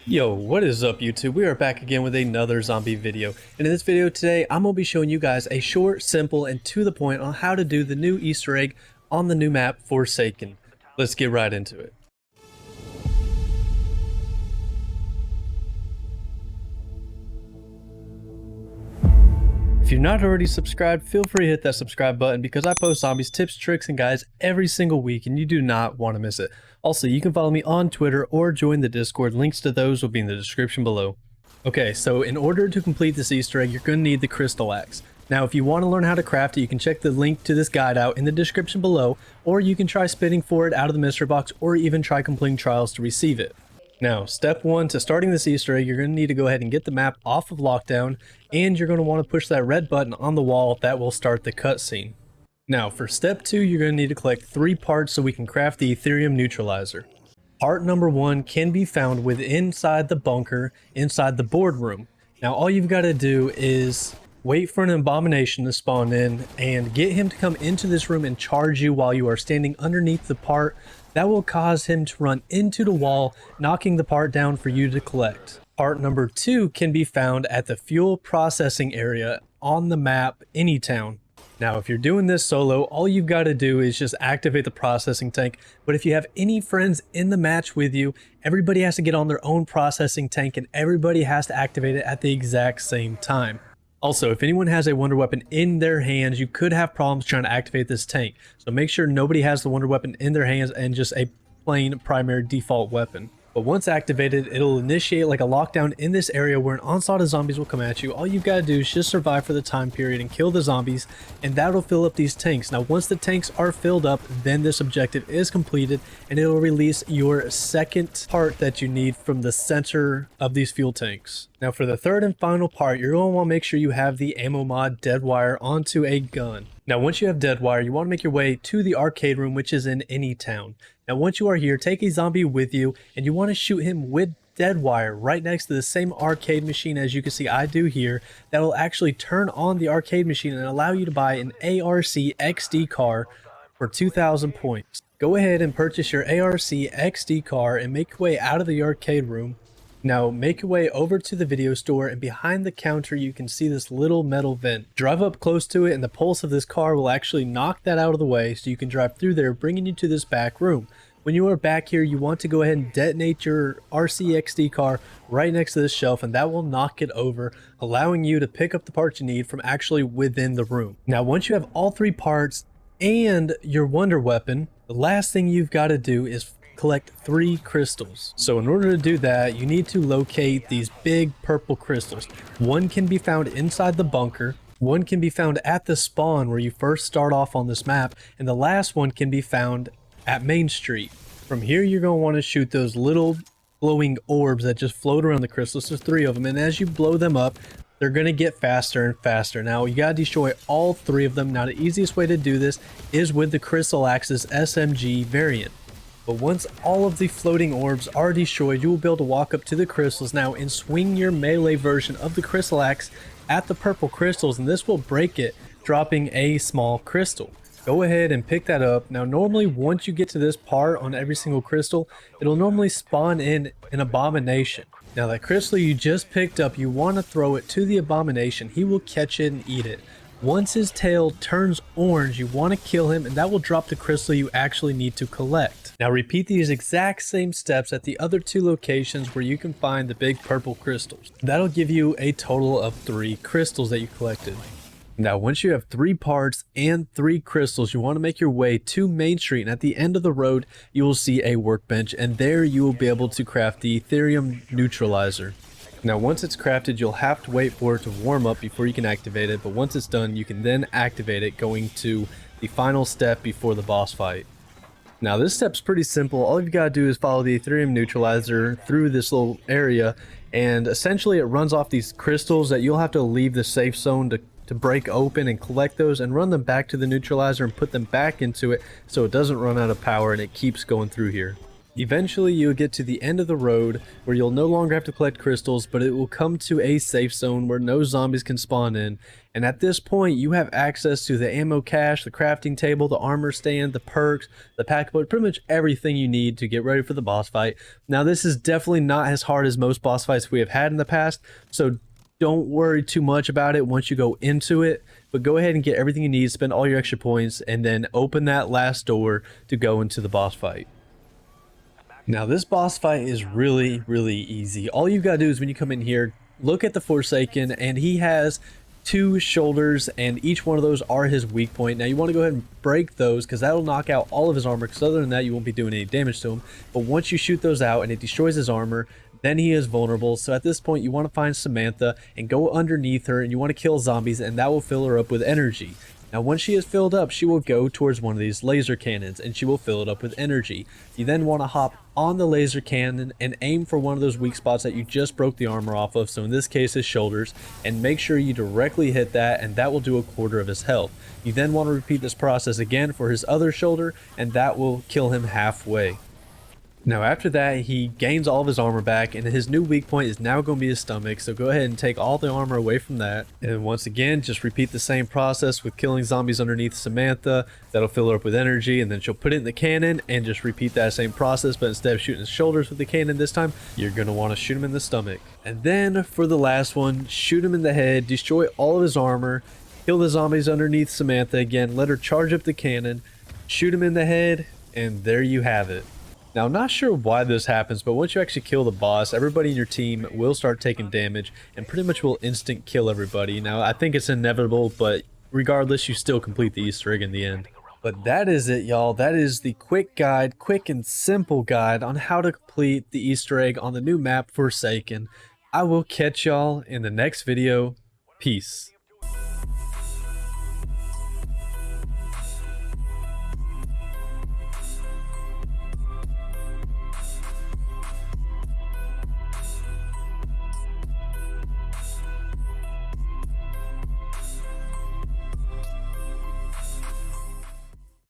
Yo, what is up YouTube? We are back again with another zombie video. And in this video today, I'm going to be showing you guys a short, simple, and to the point on how to do the new Easter egg on the new map, Forsaken. Let's get right into it. If you're not already subscribed, feel free to hit that subscribe button because I post zombies, tips, tricks, and guides every single week and you do not want to miss it. Also, you can follow me on Twitter or join the Discord. Links to those will be in the description below. Okay, so in order to complete this Easter egg, you're going to need the crystal axe. Now, if you want to learn how to craft it, you can check the link to this guide out in the description below, or you can try spitting for it out of the mystery box, or even try completing trials to receive it. Now, step one to starting this Easter egg, you're going to need to go ahead and get the map off of lockdown, and you're going to want to push that red button on the wall that will start the cutscene. Now, for step two, you're going to need to collect 3 parts so we can craft the Ethereum Neutralizer. Part number 1 can be found inside the bunker, inside the boardroom. Now, all you've got to do is wait for an abomination to spawn in and get him to come into this room and charge you while you are standing underneath the part. That will cause him to run into the wall, knocking the part down for you to collect. Part number 2 can be found at the fuel processing area on the map, Anytown. Now, if you're doing this solo, all you've got to do is just activate the processing tank. But if you have any friends in the match with you, everybody has to get on their own processing tank and everybody has to activate it at the exact same time. Also, if anyone has a wonder weapon in their hands, you could have problems trying to activate this tank. So make sure nobody has the wonder weapon in their hands and just a plain primary default weapon. But once activated, it'll initiate like a lockdown in this area where an onslaught of zombies will come at you. All you've got to do is just survive for the time period and kill the zombies, and that'll fill up these tanks. Now, once the tanks are filled up, then this objective is completed, and it'll release your second part that you need from the center of these fuel tanks. Now, for the third and final part, you're going to want to make sure you have the ammo mod dead wire onto a gun. Now, once you have dead wire, you want to make your way to the arcade room, which is in Anytown. Now, once you are here, take a zombie with you, and you want to shoot him with dead wire right next to the same arcade machine as you can see I do here. That will actually turn on the arcade machine and allow you to buy an ARC XD car for 2,000 points. Go ahead and purchase your ARC XD car and make your way out of the arcade room. Now make your way over to the video store, and behind the counter you can see this little metal vent. Drive up close to it and the pulse of this car will actually knock that out of the way so you can drive through there, bringing you to this back room. When you are back here, you want to go ahead and detonate your RCXD car right next to this shelf, and that will knock it over, allowing you to pick up the parts you need from actually within the room. Now once you have all 3 parts and your wonder weapon, the last thing you've got to do is collect 3 crystals. So in order to do that, you need to locate these big purple crystals. One can be found inside the bunker, one can be found at the spawn where you first start off on this map, and the last one can be found at Main Street. From here, you're going to want to shoot those little glowing orbs that just float around the crystals. There's 3 of them, and as you blow them up, they're going to get faster and faster. Now, you got to destroy all 3 of them. Now, the easiest way to do this is with the Crystal Axe's SMG variant. But once all of the floating orbs are destroyed, you will be able to walk up to the crystals now and swing your melee version of the Crystal Axe at the purple crystals, and this will break it, dropping a small crystal. Go ahead and pick that up. Now normally once you get to this part on every single crystal, it'll normally spawn in an abomination. Now that crystal you just picked up, you want to throw it to the abomination. He will catch it and eat it. Once his tail turns orange, you want to kill him, and that will drop the crystal you actually need to collect. Now repeat these exact same steps at the other 2 locations where you can find the big purple crystals. That'll give you a total of 3 crystals that you collected. Now once you have 3 parts and 3 crystals, you want to make your way to Main Street, and at the end of the road you will see a workbench, and there you will be able to craft the Ethereum Neutralizer. Now once it's crafted, you'll have to wait for it to warm up before you can activate it, but once it's done you can then activate it, going to the final step before the boss fight. Now this step's pretty simple. All you've got to do is follow the Ethereum Neutralizer through this little area, and essentially it runs off these crystals that you'll have to leave the safe zone to break open and collect those and run them back to the neutralizer and put them back into it so it doesn't run out of power and it keeps going through here. Eventually, you'll get to the end of the road where you'll no longer have to collect crystals, but it will come to a safe zone where no zombies can spawn in. And at this point, you have access to the ammo cache, the crafting table, the armor stand, the perks, the packable, pretty much everything you need to get ready for the boss fight. Now, this is definitely not as hard as most boss fights we have had in the past, so don't worry too much about it once you go into it, but go ahead and get everything you need, spend all your extra points, and then open that last door to go into the boss fight. Now this boss fight is really easy. All you've got to do is when you come in here, look at the Forsaken, and he has 2 shoulders, and each one of those are his weak point. Now you want to go ahead and break those because that'll knock out all of his armor, because other than that you won't be doing any damage to him. But once you shoot those out and it destroys his armor, then he is vulnerable. So at this point you want to find Samantha and go underneath her, and you want to kill zombies, and that will fill her up with energy. Now once she is filled up, she will go towards one of these laser cannons and she will fill it up with energy. You then want to hop on the laser cannon and aim for one of those weak spots that you just broke the armor off of, so in this case his shoulders, and make sure you directly hit that, and that will do 1/4 of his health. You then want to repeat this process again for his other shoulder, and that will kill him halfway. Now after that, he gains all of his armor back, and his new weak point is now going to be his stomach, so go ahead and take all the armor away from that. And once again, just repeat the same process with killing zombies underneath Samantha. That'll fill her up with energy, and then she'll put it in the cannon, and just repeat that same process, but instead of shooting his shoulders with the cannon this time, you're going to want to shoot him in the stomach. And then for the last one, shoot him in the head, destroy all of his armor, kill the zombies underneath Samantha again, let her charge up the cannon, shoot him in the head, and there you have it. Now, I'm not sure why this happens, but once you actually kill the boss, everybody in your team will start taking damage and pretty much will instant kill everybody. Now, I think it's inevitable, but regardless, you still complete the Easter egg in the end. But that is it, y'all. That is the quick and simple guide on how to complete the Easter egg on the new map Forsaken. I will catch y'all in the next video. Peace.